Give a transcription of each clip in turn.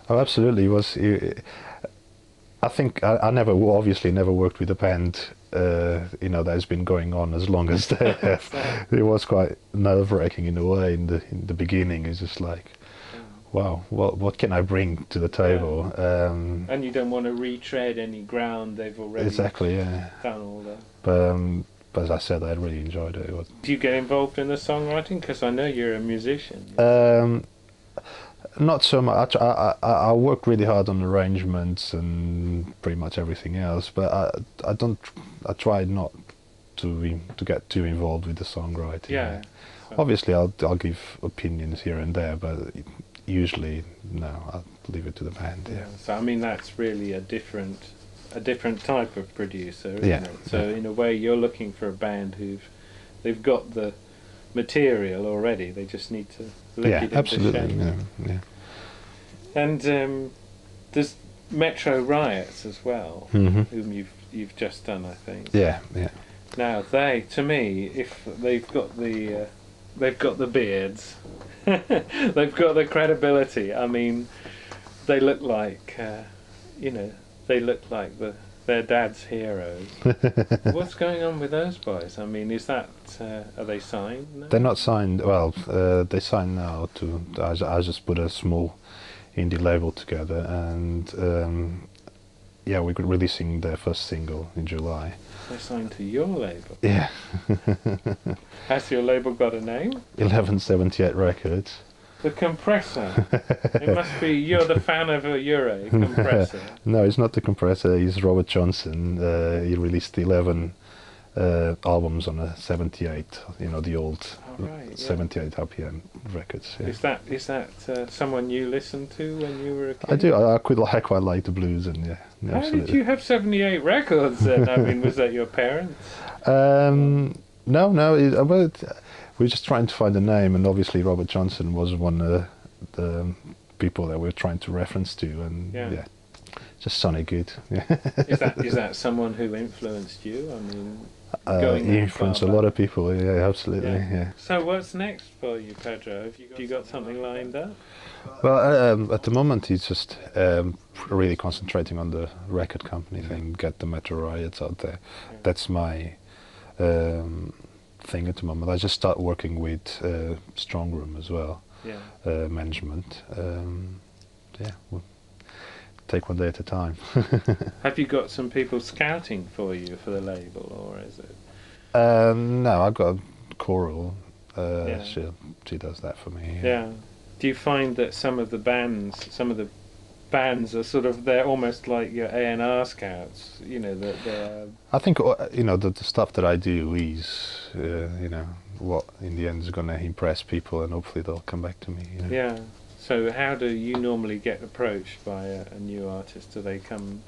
Oh, absolutely. It was. I think I never, obviously, never worked with a band. That has been going on as long as they have. It was quite nerve-wracking in a way in the beginning. It's just like, wow, what can I bring to the table? And you don't want to retread any ground they've already Exactly, yeah. done all that. But as I said, I really enjoyed it. Do you get involved in the songwriting? Because I know you're a musician. Not so much. I work really hard on arrangements and pretty much everything else, but I don't. I try not to get too involved with the songwriting. Yeah. Obviously, I'll give opinions here and there, but usually no, I'll leave it to the band. Yeah. So I mean, that's really a different type of producer, isn't Yeah. it? So in a way, you're looking for a band they've got the material already. They just need to lick it into absolutely. shape. Yeah. And there's Metro Riots as well, Mhm. whom you've just done, I think. Yeah. Now to me, if they've got the beards, they've got the credibility. I mean, they look like they look like their dad's heroes. What's going on with those boys? I mean, is that are they signed now? They're not signed. Well, they signed now to. I just put a small indie label together, and we're releasing their first single in July. They're signed to your label. Yeah. Has your label got a name? 1178 Records. The Compressor. It must be you're the fan of a Euro Compressor. No, it's not the Compressor. It's Robert Johnson. He released 11 albums on a 78. The old 78 RPM records. Yeah. Is that someone you listened to when you were a kid? I do. I quite like the blues, and How absolutely. did you have 78 records then? I mean, was that your parents? No. We're just trying to find a name, and obviously Robert Johnson was one of the people that we're trying to reference to, and just sounded good. Is that someone who influenced you? I mean, he influenced a lot of people. Yeah, absolutely. Yeah. So what's next for you, Pedro? Have you got something lined up? Well, at the moment, he's just really concentrating on the record company thing, get the Metro Riots out there. That's my thing at the moment. I just start working with Strongroom as well, management. We'll take one day at a time. Have you got some people scouting for you for the label, or is it? No, I've got a choral. She does that for me. Yeah. Do you find that some of the bands are sort of, they're almost like your A&R scouts, that they're... I think, the stuff that I do is, what in the end is going to impress people, and hopefully they'll come back to me. Yeah. So how do you normally get approached by a new artist? Do they come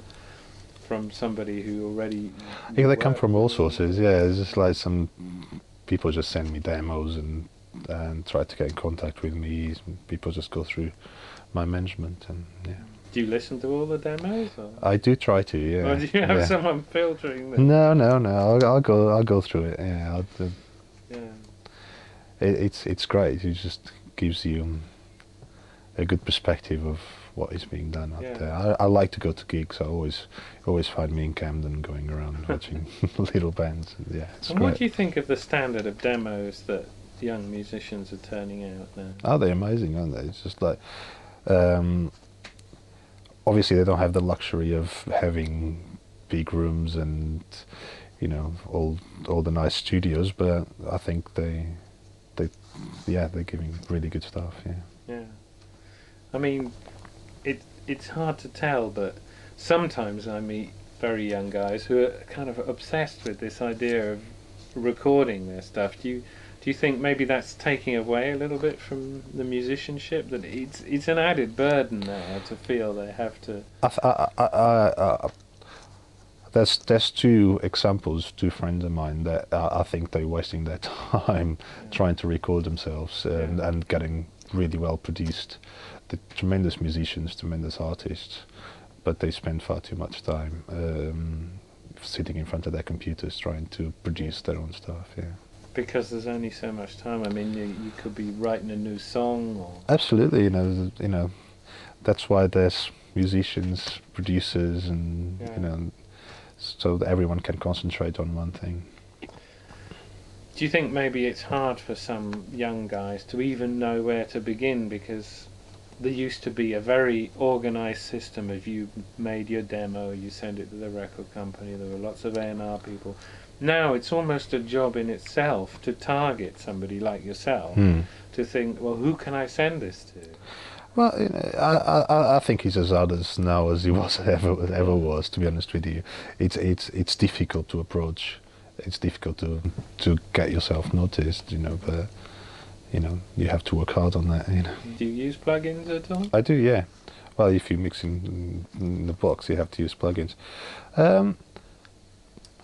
from somebody who already... Yeah, they come from all sources, It's just like some people just send me demos and try to get in contact with me. People just go through my management, and Do you listen to all the demos? Or? I do try to, yeah. Or do you have someone filtering them? No. I'll go through it. Yeah. It's great. It just gives you a good perspective of what is being done out there. I like to go to gigs. I always find me in Camden going around watching little bands. It's and great. what do you think of the standard of demos that young musicians are turning out now? Oh, they're amazing, aren't they? It's just like, obviously they don't have the luxury of having big rooms and all the nice studios, but I think they're giving really good stuff. Yeah. I mean, it's hard to tell, but sometimes I meet very young guys who are kind of obsessed with this idea of recording their stuff. Do you think maybe that's taking away a little bit from the musicianship, that it's an added burden now to feel they have to... There's two examples, two friends of mine that I think they're wasting their time trying to record themselves and getting really well produced. They're tremendous musicians, tremendous artists, but they spend far too much time sitting in front of their computers trying to produce their own stuff. Because there's only so much time. I mean, you could be writing a new song, or... Absolutely, that's why there's musicians, producers, and Yeah. you know, so that everyone can concentrate on one thing. Do you think maybe it's hard for some young guys to even know where to begin, because there used to be a very organised system? If you made your demo, you send it to the record company, there were lots of A&R people. Now it's almost a job in itself to target somebody like yourself, to think, well, who can I send this to? Well, you know, I think he's as others now as he was ever was. To be honest with you, it's difficult to approach. It's difficult to get yourself noticed. You know, but you know you have to work hard on that. You know. Do you use plugins at all? I do, yeah. Well, if you mix in the box, you have to use plugins.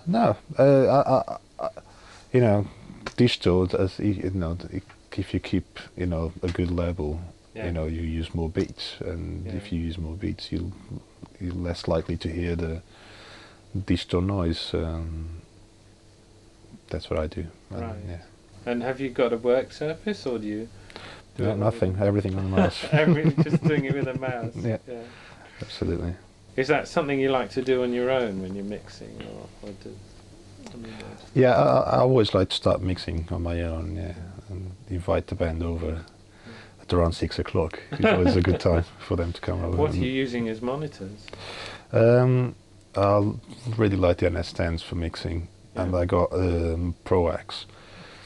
No, you know, digital, as you know, if you keep, you know, a good level, Yeah. you know, you use more beats, and Yeah. if you use more beats, you're less likely to hear the digital noise. That's what I do. Right. Yeah. And have you got a work surface, or do you do No, it nothing. Everything on the mouse. just doing it with a mouse? Yeah. Absolutely. Is that something you like to do on your own when you're mixing, or do? I mean, Yeah, I always like to start mixing on my own. Yeah, and invite the band over at around 6 o'clock. It's always a good time for them to come over. what are you using as monitors? I really like the NS10s for mixing, and Yeah. I got Pro X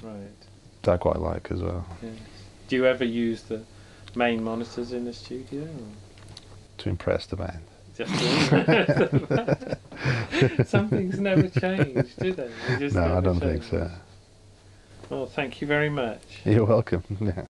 Right. that I quite like as well. Yes. Do you ever use the main monitors in the studio, or To impress the band. just to some things never change, do they? They just No, I never don't think change. so. Well, thank you very much. You're welcome. Yeah.